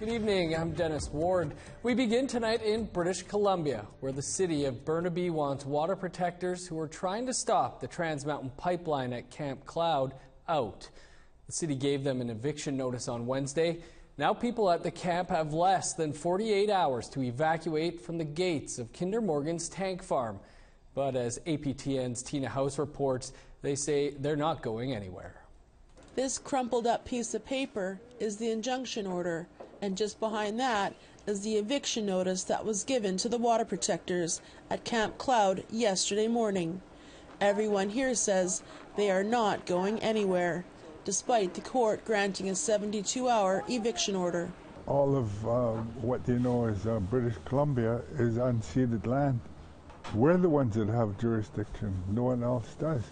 Good evening, I'm Dennis Ward. We begin tonight in British Columbia, where the City of Burnaby wants water protectors who are trying to stop the Trans Mountain pipeline at Camp Cloud out. The city gave them an eviction notice on Wednesday. Now people at the camp have less than 48 hours to evacuate from the gates of Kinder Morgan's tank farm. But as APTN's Tina House reports, they say they're not going anywhere. This crumpled up piece of paper is the injunction order, and just behind that is the eviction notice that was given to the water protectors at Camp Cloud yesterday morning. Everyone here says they are not going anywhere, despite the court granting a 72-hour eviction order. All of what they know as British Columbia is unceded land. We're the ones that have jurisdiction. No one else does.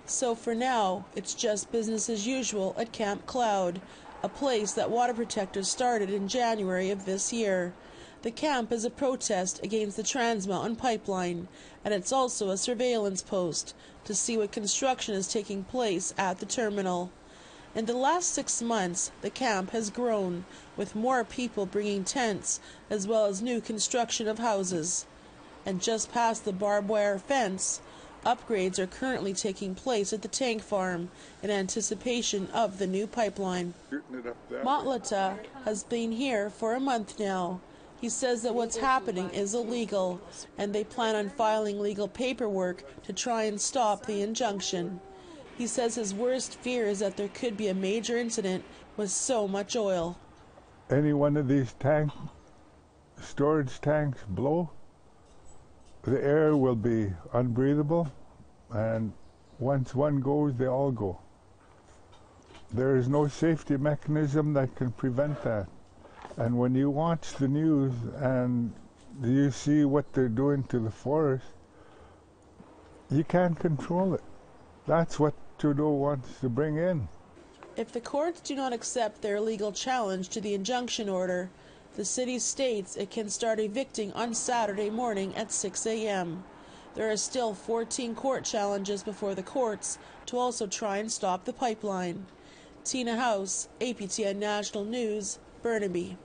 So for now, it's just business as usual at Camp Cloud, a place that water protectors started in January of this year. The camp is a protest against the Trans Mountain pipeline, and it's also a surveillance post to see what construction is taking place at the terminal. In the last 6 months, the camp has grown, with more people bringing tents as well as new construction of houses. And just past the barbed wire fence, upgrades are currently taking place at the tank farm in anticipation of the new pipeline. Motlata has been here for a month now. He says that what's happening is illegal, and they plan on filing legal paperwork to try and stop the injunction. He says his worst fear is that there could be a major incident with so much oil. Any one of these storage tanks blow, the air will be unbreathable, and once one goes, they all go. There is no safety mechanism that can prevent that. And when you watch the news and you see what they're doing to the forest, you can't control it. That's what Trudeau wants to bring in. If the courts do not accept their legal challenge to the injunction order, the city states it can start evicting on Saturday morning at 6 a.m. There are still 14 court challenges before the courts to also try and stop the pipeline. Tina House, APTN National News, Burnaby.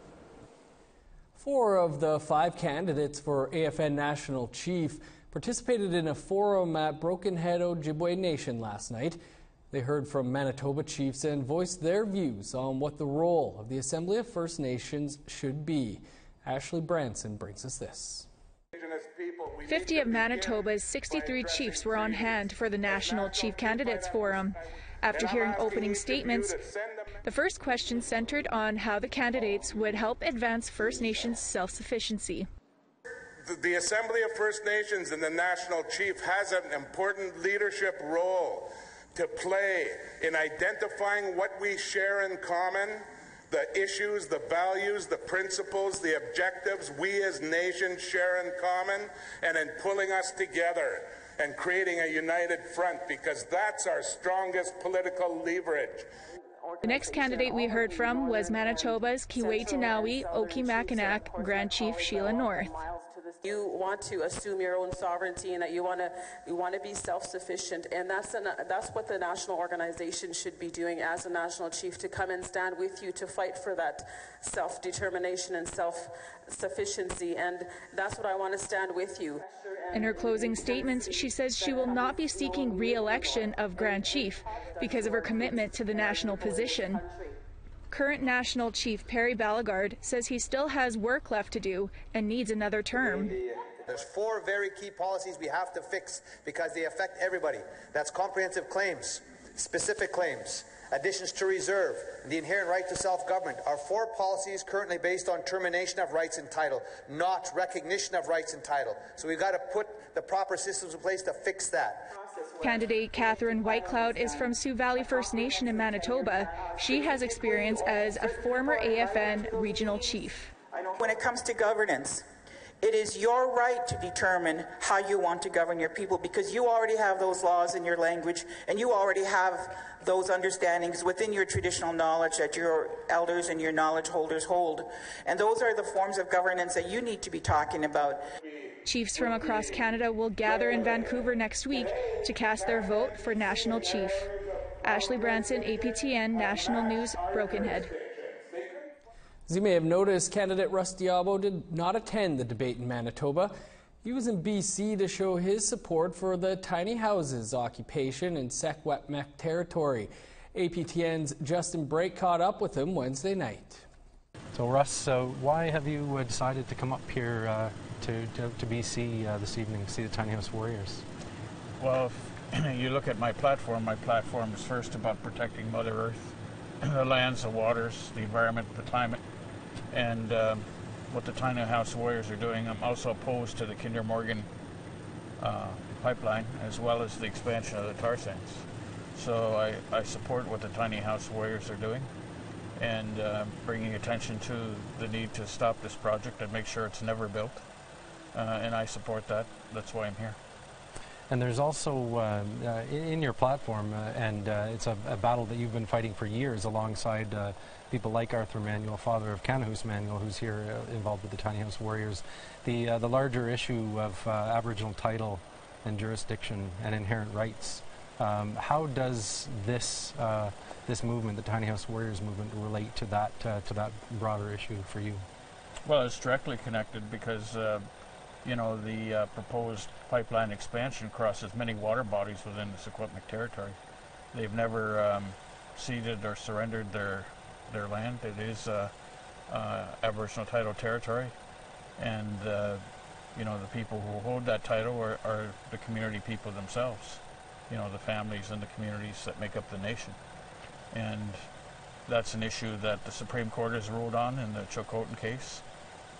4 of the 5 candidates for AFN National Chief participated in a forum at Brokenhead Ojibway Nation last night. They heard from Manitoba chiefs and voiced their views on what the role of the Assembly of First Nations should be. Ashley Branson brings us this. 50 of Manitoba's 63 chiefs were on hand for the National Chief Candidates Forum. After hearing opening statements, the first question centered on how the candidates would help advance First Nations self-sufficiency. The Assembly of First Nations and the National Chief has an important leadership role to play in identifying what we share in common, the issues, the values, the principles, the objectives we as nations share in common, and in pulling us together and creating a united front, because that's our strongest political leverage. The next candidate we heard from was Manitoba's Kiiwetinowi Okimakanak Grand Chief Sheila North. You want to assume your own sovereignty and that you want to be self-sufficient, and that's what the national organization should be doing as a national chief, to come and stand with you to fight for that self-determination and self-sufficiency, and that's what I want to stand with you. In her closing statements, she says she will not be seeking re-election of Grand Chief because of her commitment to the national position. Current National Chief Perry Ballagard says he still has work left to do and needs another term. There's 4 very key policies we have to fix because they affect everybody. That's comprehensive claims, specific claims, additions to reserve, and the inherent right to self-government. Our 4 policies currently based on termination of rights and title, not recognition of rights and title. So we've got to put the proper systems in place to fix that. Candidate Catherine Whitecloud is from Sioux Valley First Nation in Manitoba. She has experience as a former AFN regional chief. When it comes to governance, it is your right to determine how you want to govern your people, because you already have those laws in your language and you already have those understandings within your traditional knowledge that your elders and your knowledge holders hold. And those are the forms of governance that you need to be talking about. Chiefs from across Canada will gather in Vancouver next week to cast their vote for National Chief. Ashley Branson, APTN National News, Brokenhead. As you may have noticed, candidate Russ Diabo did not attend the debate in Manitoba. He was in BC to show his support for the tiny houses occupation in Secwepemc territory. APTN's Justin Brake caught up with him Wednesday night. So Russ, why have you decided to come up here to BC this evening to see the Tiny House Warriors? Well, if you look at my platform is first about protecting Mother Earth, the lands, the waters, the environment, the climate, and what the Tiny House Warriors are doing. I'm also opposed to the Kinder Morgan pipeline, as well as the expansion of the tar sands. So I support what the Tiny House Warriors are doing, and bringing attention to the need to stop this project and make sure it's never built. And I support that. That's why I'm here. And there's also in your platform, and it's a battle that you've been fighting for years alongside people like Arthur Manuel, father of Canahoose Manuel, who's here involved with the Tiny House Warriors. The larger issue of Aboriginal title and jurisdiction and inherent rights. How does this movement, the Tiny House Warriors movement, relate to that broader issue for you? Well, it's directly connected because you know, the proposed pipeline expansion crosses many water bodies within the Secwepemc territory. They've never ceded or surrendered their land. It is Aboriginal title territory, and you know, the people who hold that title are the community people themselves. You know, the families and the communities that make up the nation, and that's an issue that the Supreme Court has ruled on in the Chilcotin case.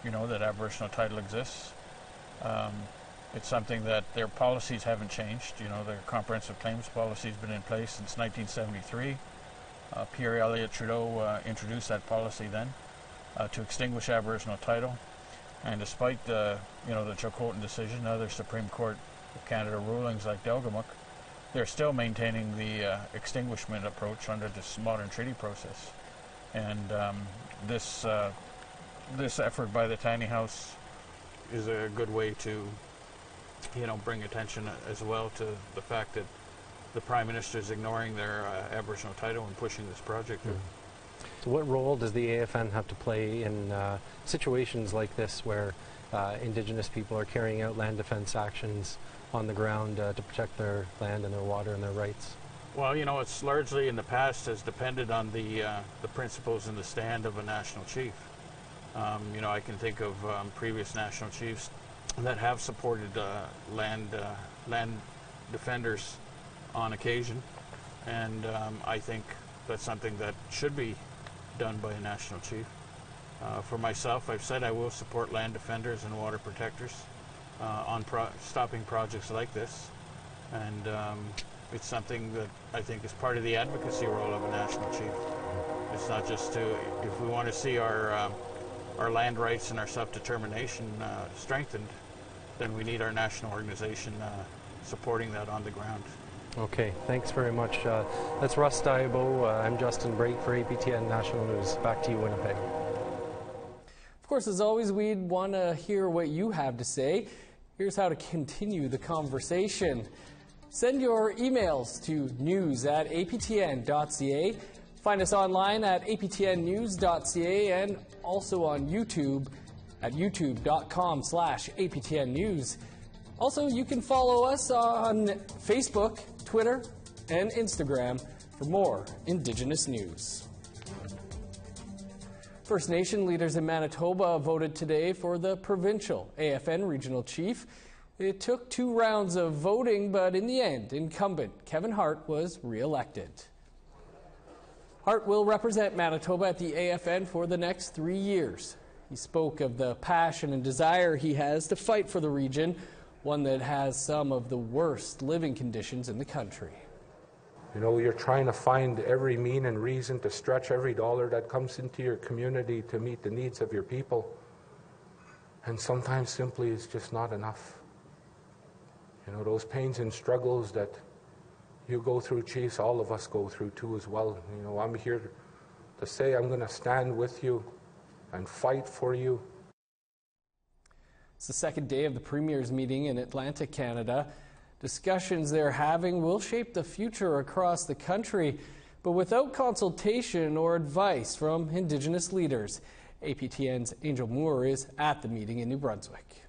You know, that Aboriginal title exists. It's something that their policies haven't changed. You know, their comprehensive claims policy has been in place since 1973. Pierre Elliott Trudeau introduced that policy then to extinguish Aboriginal title. And despite the Chilcotin decision and other Supreme Court of Canada rulings like Delgamuuk, they're still maintaining the extinguishment approach under this modern treaty process. And this effort by the Tiny House is a good way to, you know, bring attention as well to the fact that the Prime Minister is ignoring their Aboriginal title and pushing this project through. So what role does the AFN have to play in situations like this where Indigenous people are carrying out land defense actions on the ground to protect their land and their water and their rights? Well, you know, it's largely in the past has depended on the principles and the stand of a national chief. You know, I can think of previous national chiefs that have supported land defenders on occasion, and I think that's something that should be done by a national chief. For myself, I've said I will support land defenders and water protectors on stopping projects like this, and it's something that I think is part of the advocacy role of a national chief. It's not just to, if we want to see our land rights and our self-determination strengthened, then we need our national organization supporting that on the ground. Okay, thanks very much. That's Russ Diabo. I'm Justin Brake for APTN National News. Back to you, Winnipeg. Of course, as always, we'd want to hear what you have to say. Here's how to continue the conversation. Send your emails to news@aptn.ca. Find us online at aptnnews.ca and also on YouTube at youtube.com/aptnnews. Also, you can follow us on Facebook, Twitter, and Instagram for more Indigenous news. First Nation leaders in Manitoba voted today for the provincial AFN Regional Chief. It took 2 rounds of voting, but in the end, incumbent Kevin Hart was re-elected. Hart will represent Manitoba at the AFN for the next 3 years. He spoke of the passion and desire he has to fight for the region, one that has some of the worst living conditions in the country. You know, you're trying to find every mean and reason to stretch every dollar that comes into your community to meet the needs of your people. And sometimes simply it's just not enough. You know, those pains and struggles that you go through, Chiefs, all of us go through too as well. You know, I'm here to say I'm going to stand with you and fight for you. It's the second day of the Premier's meeting in Atlantic Canada. Discussions they're having will shape the future across the country, but without consultation or advice from Indigenous leaders. APTN's Angel Moore is at the meeting in New Brunswick.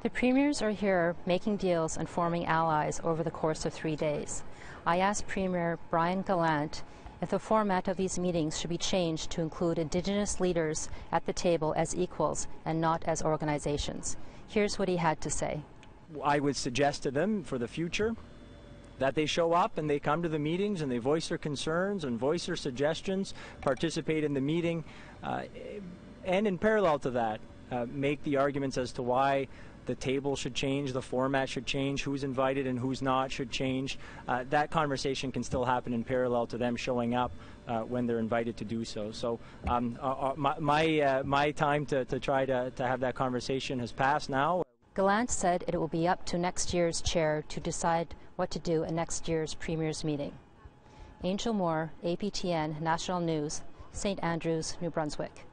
The premiers are here making deals and forming allies over the course of 3 days. I asked Premier Brian Gallant if the format of these meetings should be changed to include Indigenous leaders at the table as equals and not as organizations. Here's what he had to say. I would suggest to them for the future that they show up and they come to the meetings and they voice their concerns and voice their suggestions, participate in the meeting, and in parallel to that, make the arguments as to why the table should change, the format should change, who's invited and who's not should change. That conversation can still happen in parallel to them showing up when they're invited to do so. So my time to try to have that conversation has passed now. Gallant said it will be up to next year's chair to decide what to do at next year's Premier's meeting. Angel Moore, APTN National News, St. Andrews, New Brunswick.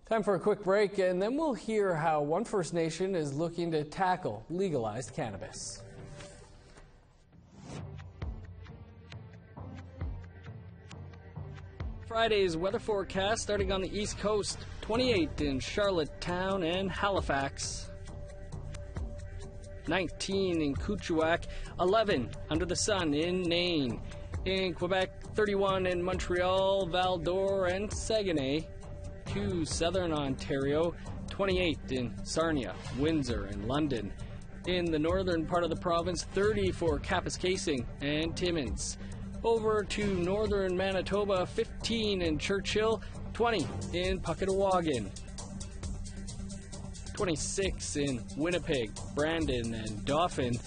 Time for a quick break, and then we'll hear how one First Nation is looking to tackle legalized cannabis. Friday's weather forecast starting on the East Coast, 28 in Charlottetown and Halifax, 19 in Kuujjuaq, 11 under the sun in Nain. In Quebec, 31 in Montreal, Val-d'Or and Saguenay. To southern Ontario, 28 in Sarnia, Windsor and London. In the northern part of the province, 30 for Kapuskasing and Timmins. Over to northern Manitoba, 15 in Churchill, 20 in Puckatawagan. 26 in Winnipeg, Brandon and Dauphin.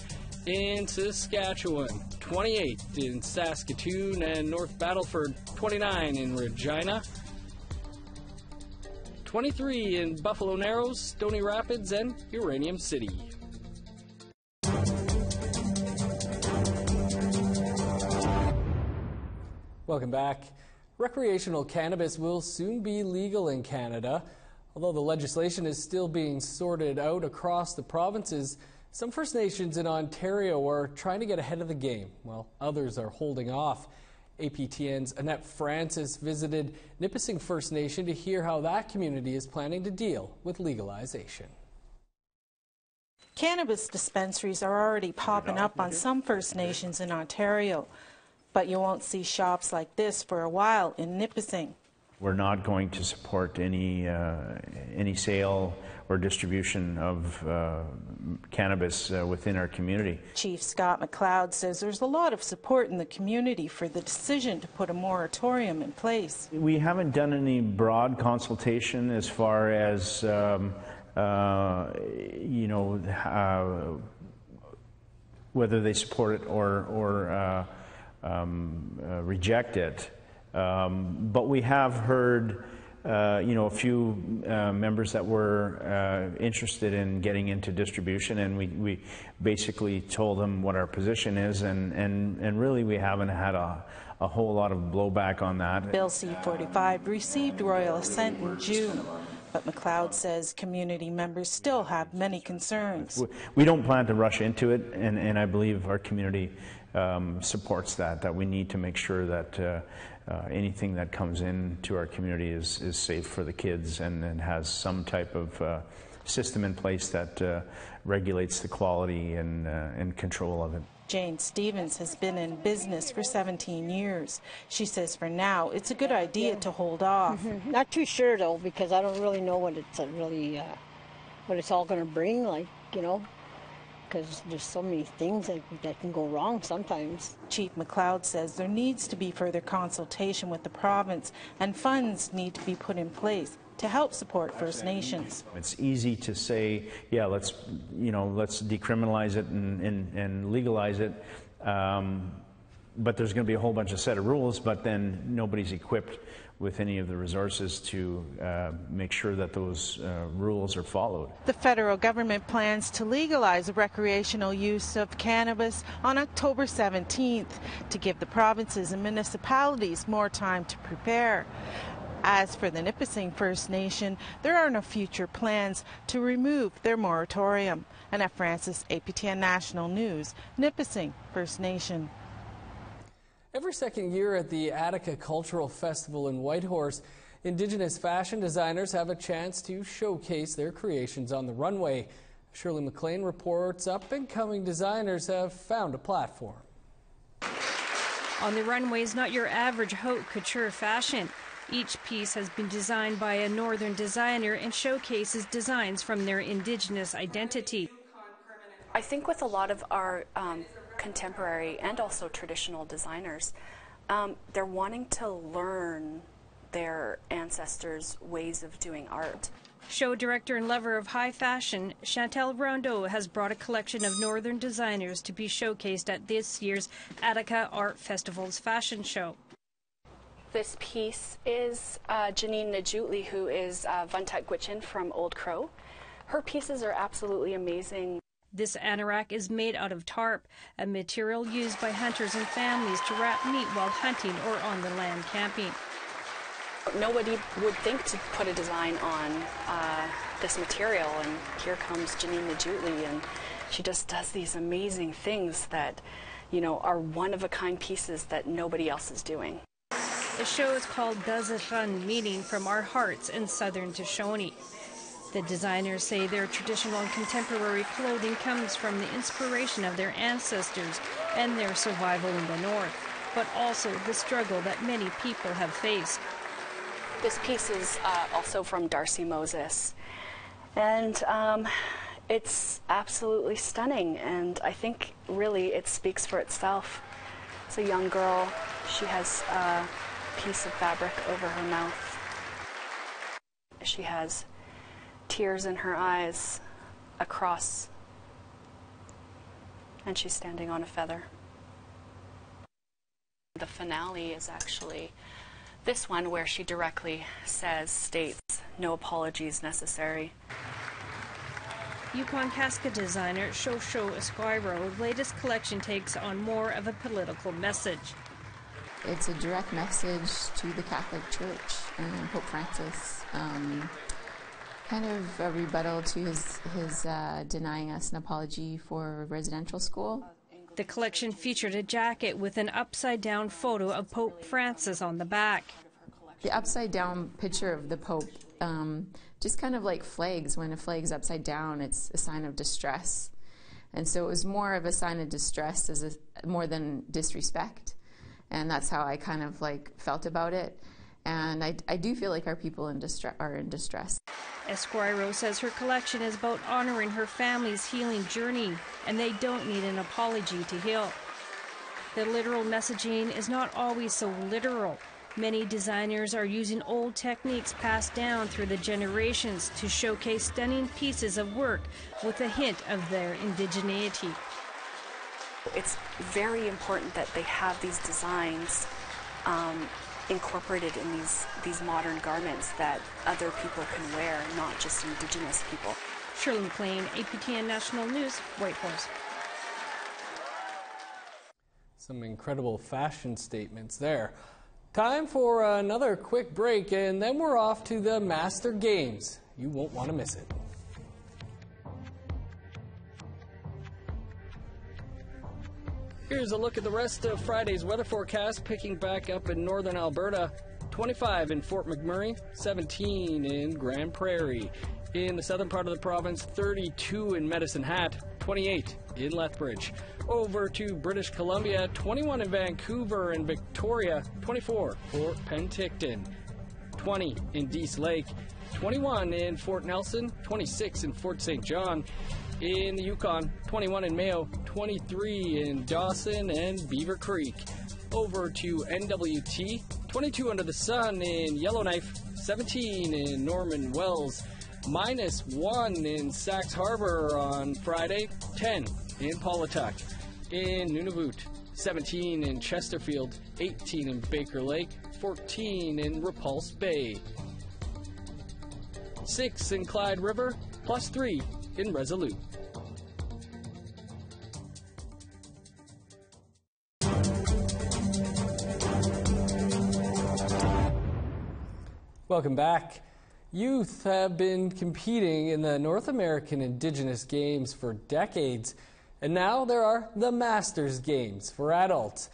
In Saskatchewan, 28 in Saskatoon and North Battleford, 29 in Regina. 23 in Buffalo Narrows, Stony Rapids, and Uranium City. Welcome back. Recreational cannabis will soon be legal in Canada. Although the legislation is still being sorted out across the provinces, some First Nations in Ontario are trying to get ahead of the game, while others are holding off. APTN's Annette Francis visited Nipissing First Nation to hear how that community is planning to deal with legalization. Cannabis dispensaries are already popping up on some First Nations in Ontario, but you won't see shops like this for a while in Nipissing. We're not going to support any sale or distribution of cannabis within our community. Chief Scott McLeod says there's a lot of support in the community for the decision to put a moratorium in place. We haven't done any broad consultation as far as whether they support it or reject it. But we have heard, a few members that were interested in getting into distribution, and we basically told them what our position is, and really we haven't had a whole lot of blowback on that. Bill C-45 received royal assent in June, but McLeod says community members still have many concerns. We don't plan to rush into it, and I believe our community supports that we need to make sure that anything that comes into our community is safe for the kids and has some type of system in place that regulates the quality and control of it. Jane Stevens has been in business for 17 years. She says for now it's a good idea to hold off. Not too sure though, because I don't really know what it's what it's all going to bring, because there's so many things that can go wrong sometimes. Chief McLeod says there needs to be further consultation with the province, and funds need to be put in place to help support First Nations. It's easy to say, yeah, let's decriminalize it and legalize it, but there's going to be a whole bunch of set of rules, but then nobody's equipped with any of the resources to make sure that those rules are followed. The federal government plans to legalize recreational use of cannabis on October 17th to give the provinces and municipalities more time to prepare. As for the Nipissing First Nation, there are no future plans to remove their moratorium. Annette Francis, APTN National News, Nipissing First Nation. Every second year at the Attica Cultural Festival in Whitehorse, Indigenous fashion designers have a chance to showcase their creations on the runway. Shirley McLean reports up-and-coming designers have found a platform. On the runway is not your average haute couture fashion. Each piece has been designed by a northern designer and showcases designs from their Indigenous identity. I think with a lot of our contemporary and also traditional designers, they're wanting to learn their ancestors' ways of doing art. Show director and lover of high fashion, Chantal Rondeau has brought a collection of northern designers to be showcased at this year's Attica Art Festival's fashion show. This piece is Janine Najutli, who is Vantek Gwichin from Old Crow. Her pieces are absolutely amazing. This anorak is made out of tarp, a material used by hunters and families to wrap meat while hunting or on the land camping. Nobody would think to put a design on this material, and here comes Janine Najutli, and she just does these amazing things that, you know, are one-of-a-kind pieces that nobody else is doing. The show is called Dazashan, meaning from our hearts in southern Shoshone. The designers say their traditional and contemporary clothing comes from the inspiration of their ancestors and their survival in the north, but also the struggle that many people have faced. This piece is also from Darcy Moses, and it's absolutely stunning, and I think really it speaks for itself. It's a young girl. She has a piece of fabric over her mouth. She has tears in her eyes, a cross, and she's standing on a feather. The finale is actually this one, where she directly states, no apologies necessary. Yukon casket designer Shosho Esquires' latest collection takes on more of a political message. It's a direct message to the Catholic Church and Pope Francis, kind of a rebuttal to his denying us an apology for residential school. The collection featured a jacket with an upside-down photo of Pope Francis on the back. The upside-down picture of the Pope, just kind of like flags. When a flag's upside down, it's a sign of distress. And so it was more of a sign of distress more than disrespect. And that's how I kind of like felt about it. And I do feel like our people are in distress. Esquire says her collection is about honoring her family's healing journey, and they don't need an apology to heal. The literal messaging is not always so literal. Many designers are using old techniques passed down through the generations to showcase stunning pieces of work with a hint of their indigeneity. It's very important that they have these designs incorporated in these modern garments that other people can wear, not just Indigenous people. Shirley McLean, APTN National News, Whitehorse. Some incredible fashion statements there. Time for another quick break, and then we're off to the Master Games. You won't want to miss it. Here's a look at the rest of Friday's weather forecast, picking back up in northern Alberta. 25 in Fort McMurray, 17 in Grand Prairie. In the southern part of the province, 32 in Medicine Hat, 28 in Lethbridge. Over to British Columbia, 21 in Vancouver and Victoria, 24 for Penticton, 20 in Dease Lake, 21 in Fort Nelson, 26 in Fort St. John. In the Yukon, 21 in Mayo, 23 in Dawson and Beaver Creek. Over to NWT, 22 under the sun in Yellowknife, 17 in Norman Wells, -1 in Sax Harbor on Friday, 10 in Paulatuck. In Nunavut, 17 in Chesterfield, 18 in Baker Lake, 14 in Repulse Bay. 6 in Clyde River, +3 in Resolute. Welcome back. Youth have been competing in the North American Indigenous Games for decades, and now there are the Masters Games for adults.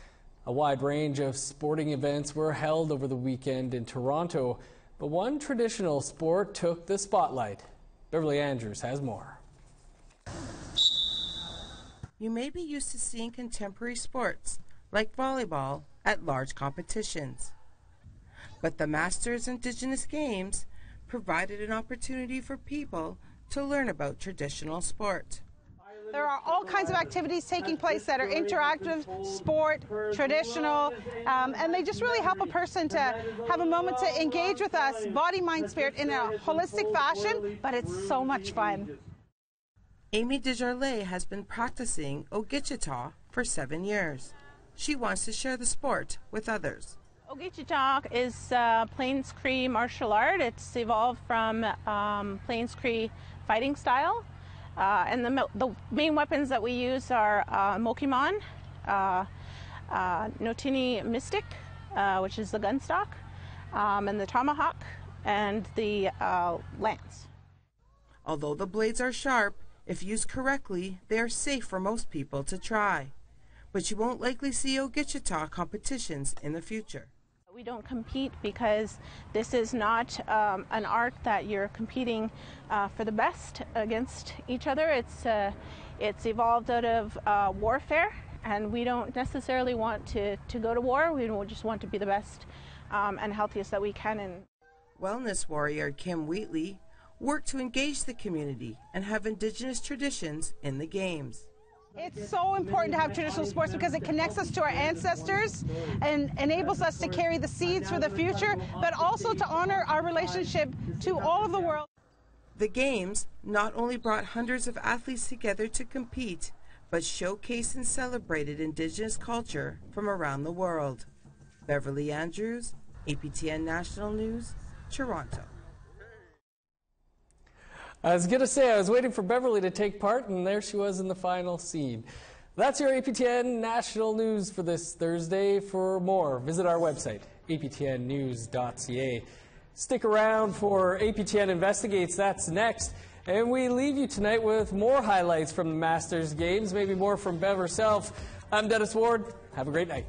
A wide range of sporting events were held over the weekend in Toronto, But one traditional sport took the spotlight. Beverly Andrews has more. You may be used to seeing contemporary sports, like volleyball, at large competitions. But the Masters Indigenous Games provided an opportunity for people to learn about traditional sport. There are all kinds of activities taking place that are interactive, sport, traditional, and they just really help a person to have a moment to engage with us, body, mind, spirit, in a holistic fashion, but it's so much fun. Amy Desjardins has been practicing Ogichita for 7 years. She wants to share the sport with others. Ogichita is Plains Cree martial art. It's evolved from Plains Cree fighting style. And the main weapons that we use are Mokimon, Notini Mystic, which is the gun stock, and the tomahawk, and the lance. Although the blades are sharp, if used correctly, they are safe for most people to try. But you won't likely see Ogichita competitions in the future. We don't compete because this is not an art that you're competing for the best against each other. It's evolved out of warfare, and we don't necessarily want to go to war. We just want to be the best and healthiest that we can. Wellness warrior Kim Wheatley worked to engage the community and have Indigenous traditions in the Games. It's so important to have traditional sports because it connects us to our ancestors and enables us to carry the seeds for the future, but also to honor our relationship to all of the world. The Games not only brought hundreds of athletes together to compete, but showcased and celebrated Indigenous culture from around the world. Beverly Andrews, APTN National News, Toronto. I was going to say, I was waiting for Beverly to take part, and there she was in the final scene. That's your APTN National News for this Thursday. For more, visit our website, aptnnews.ca. Stick around for APTN Investigates. That's next. And we leave you tonight with more highlights from the Masters Games, maybe more from Bev herself. I'm Dennis Ward. Have a great night.